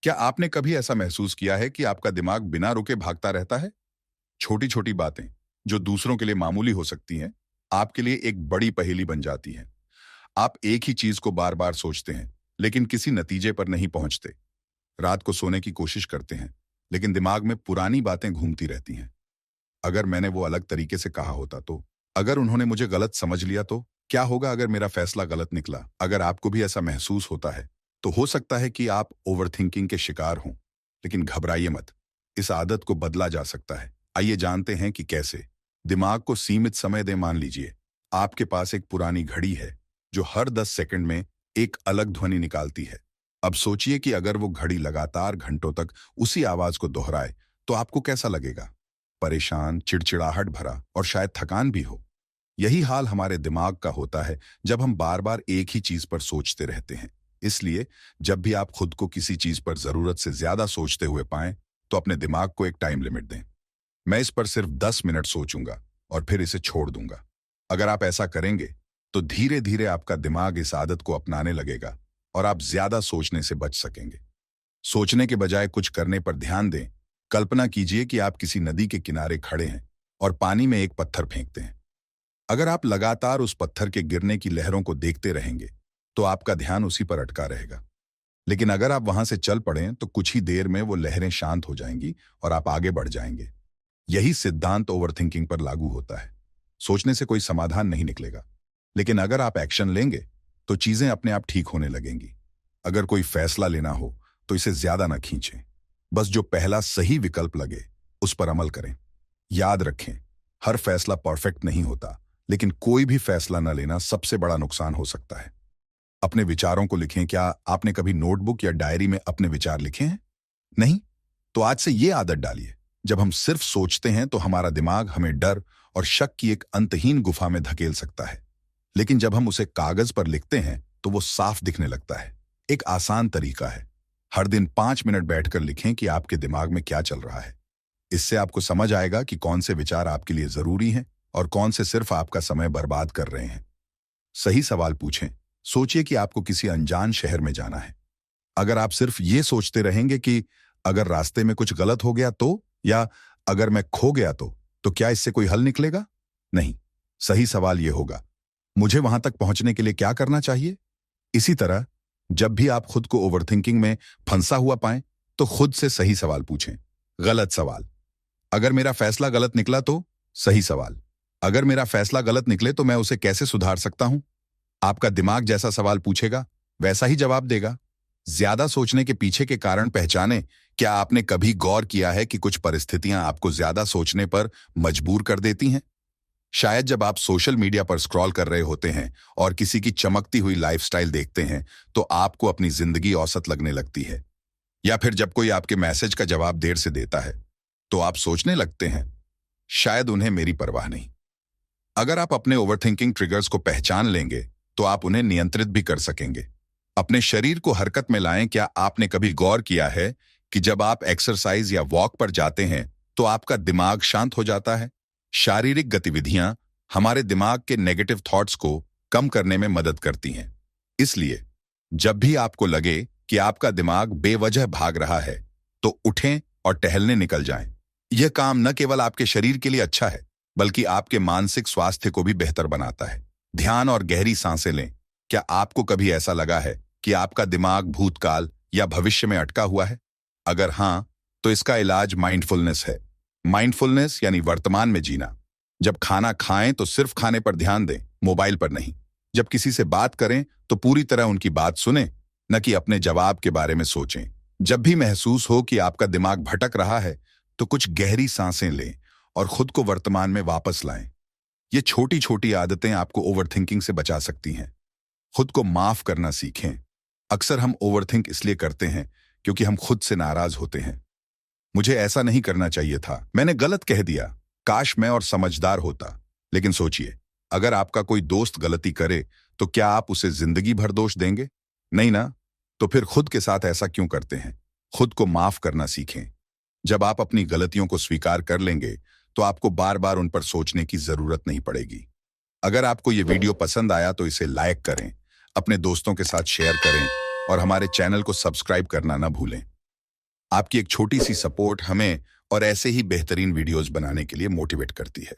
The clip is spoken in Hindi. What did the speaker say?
क्या आपने कभी ऐसा महसूस किया है कि आपका दिमाग बिना रुके भागता रहता है? छोटी छोटी बातें जो दूसरों के लिए मामूली हो सकती हैं, आपके लिए एक बड़ी पहेली बन जाती हैं। आप एक ही चीज को बार बार सोचते हैं, लेकिन किसी नतीजे पर नहीं पहुंचते। रात को सोने की कोशिश करते हैं, लेकिन दिमाग में पुरानी बातें घूमती रहती हैं। अगर मैंने वो अलग तरीके से कहा होता तो, अगर उन्होंने मुझे गलत समझ लिया तो, क्या होगा अगर मेरा फैसला गलत निकला? अगर आपको भी ऐसा महसूस होता है, तो हो सकता है कि आप ओवरथिंकिंग के शिकार हों। लेकिन घबराइए मत, इस आदत को बदला जा सकता है। आइए जानते हैं कि कैसे। दिमाग को सीमित समय दें। मान लीजिए आपके पास एक पुरानी घड़ी है जो हर 10 सेकंड में एक अलग ध्वनि निकालती है। अब सोचिए कि अगर वो घड़ी लगातार घंटों तक उसी आवाज को दोहराए, तो आपको कैसा लगेगा? परेशान, चिड़चिड़ाहट भरा और शायद थकान भी हो। यही हाल हमारे दिमाग का होता है जब हम बार बार एक ही चीज पर सोचते रहते हैं। इसलिए जब भी आप खुद को किसी चीज पर जरूरत से ज्यादा सोचते हुए पाएं, तो अपने दिमाग को एक टाइम लिमिट दें। मैं इस पर सिर्फ 10 मिनट सोचूंगा और फिर इसे छोड़ दूंगा। अगर आप ऐसा करेंगे, तो धीरे धीरे आपका दिमाग इस आदत को अपनाने लगेगा और आप ज्यादा सोचने से बच सकेंगे। सोचने के बजाय कुछ करने पर ध्यान दें। कल्पना कीजिए कि आप किसी नदी के किनारे खड़े हैं और पानी में एक पत्थर फेंकते हैं। अगर आप लगातार उस पत्थर के गिरने की लहरों को देखते रहेंगे, तो आपका ध्यान उसी पर अटका रहेगा। लेकिन अगर आप वहां से चल पड़ें, तो कुछ ही देर में वो लहरें शांत हो जाएंगी और आप आगे बढ़ जाएंगे। यही सिद्धांत ओवरथिंकिंग पर लागू होता है। सोचने से कोई समाधान नहीं निकलेगा, लेकिन अगर आप एक्शन लेंगे, तो चीजें अपने आप ठीक होने लगेंगी। अगर कोई फैसला लेना हो, तो इसे ज्यादा ना खींचें। बस जो पहला सही विकल्प लगे, उस पर अमल करें। याद रखें, हर फैसला परफेक्ट नहीं होता, लेकिन कोई भी फैसला न लेना सबसे बड़ा नुकसान हो सकता है। अपने विचारों को लिखें। क्या आपने कभी नोटबुक या डायरी में अपने विचार लिखे हैं? नहीं? तो आज से ये आदत डालिए। जब हम सिर्फ सोचते हैं, तो हमारा दिमाग हमें डर और शक की एक अंतहीन गुफा में धकेल सकता है। लेकिन जब हम उसे कागज पर लिखते हैं, तो वो साफ दिखने लगता है। एक आसान तरीका है, हर दिन 5 मिनट बैठकर लिखें कि आपके दिमाग में क्या चल रहा है। इससे आपको समझ आएगा कि कौन से विचार आपके लिए जरूरी हैं और कौन से सिर्फ आपका समय बर्बाद कर रहे हैं। सही सवाल पूछें। सोचिए कि आपको किसी अनजान शहर में जाना है। अगर आप सिर्फ ये सोचते रहेंगे कि अगर रास्ते में कुछ गलत हो गया तो, या अगर मैं खो गया तो क्या इससे कोई हल निकलेगा? नहीं। सही सवाल यह होगा, मुझे वहां तक पहुंचने के लिए क्या करना चाहिए? इसी तरह, जब भी आप खुद को ओवरथिंकिंग में फंसा हुआ पाएं, तो खुद से सही सवाल पूछें। गलत सवाल, अगर मेरा फैसला गलत निकला तो? सही सवाल, अगर मेरा फैसला गलत निकले तो मैं उसे कैसे सुधार सकता हूं? आपका दिमाग जैसा सवाल पूछेगा, वैसा ही जवाब देगा। ज्यादा सोचने के पीछे के कारण पहचानें। क्या आपने कभी गौर किया है कि कुछ परिस्थितियां आपको ज्यादा सोचने पर मजबूर कर देती हैं? शायद जब आप सोशल मीडिया पर स्क्रॉल कर रहे होते हैं और किसी की चमकती हुई लाइफस्टाइल देखते हैं, तो आपको अपनी जिंदगी औसत लगने लगती है। या फिर जब कोई आपके मैसेज का जवाब देर से देता है, तो आप सोचने लगते हैं, शायद उन्हें मेरी परवाह नहीं। अगर आप अपने ओवरथिंकिंग ट्रिगर्स को पहचान लेंगे, तो आप उन्हें नियंत्रित भी कर सकेंगे। अपने शरीर को हरकत में लाएं। क्या आपने कभी गौर किया है कि जब आप एक्सरसाइज या वॉक पर जाते हैं, तो आपका दिमाग शांत हो जाता है? शारीरिक गतिविधियां हमारे दिमाग के नेगेटिव थॉट्स को कम करने में मदद करती हैं। इसलिए जब भी आपको लगे कि आपका दिमाग बेवजह भाग रहा है, तो उठें और टहलने निकल जाएं। यह काम न केवल आपके शरीर के लिए अच्छा है, बल्कि आपके मानसिक स्वास्थ्य को भी बेहतर बनाता है। ध्यान और गहरी सांसें लें। क्या आपको कभी ऐसा लगा है कि आपका दिमाग भूतकाल या भविष्य में अटका हुआ है? अगर हां, तो इसका इलाज माइंडफुलनेस है। माइंडफुलनेस यानी वर्तमान में जीना। जब खाना खाएं, तो सिर्फ खाने पर ध्यान दें, मोबाइल पर नहीं। जब किसी से बात करें, तो पूरी तरह उनकी बात सुनें, न कि अपने जवाब के बारे में सोचें। जब भी महसूस हो कि आपका दिमाग भटक रहा है, तो कुछ गहरी सांसें लें और खुद को वर्तमान में वापस लाएं। ये छोटी छोटी आदतें आपको ओवरथिंकिंग से बचा सकती हैं। खुद को माफ करना सीखें। अक्सर हम ओवरथिंक इसलिए करते हैं क्योंकि हम खुद से नाराज होते हैं। मुझे ऐसा नहीं करना चाहिए था, मैंने गलत कह दिया, काश मैं और समझदार होता। लेकिन सोचिए, अगर आपका कोई दोस्त गलती करे, तो क्या आप उसे जिंदगी भर दोष देंगे? नहीं ना? तो फिर खुद के साथ ऐसा क्यों करते हैं? खुद को माफ करना सीखें। जब आप अपनी गलतियों को स्वीकार कर लेंगे, तो आपको बार बार उन पर सोचने की जरूरत नहीं पड़ेगी। अगर आपको ये वीडियो पसंद आया, तो इसे लाइक करें, अपने दोस्तों के साथ शेयर करें और हमारे चैनल को सब्सक्राइब करना ना भूलें। आपकी एक छोटी सी सपोर्ट हमें और ऐसे ही बेहतरीन वीडियोस बनाने के लिए मोटिवेट करती है।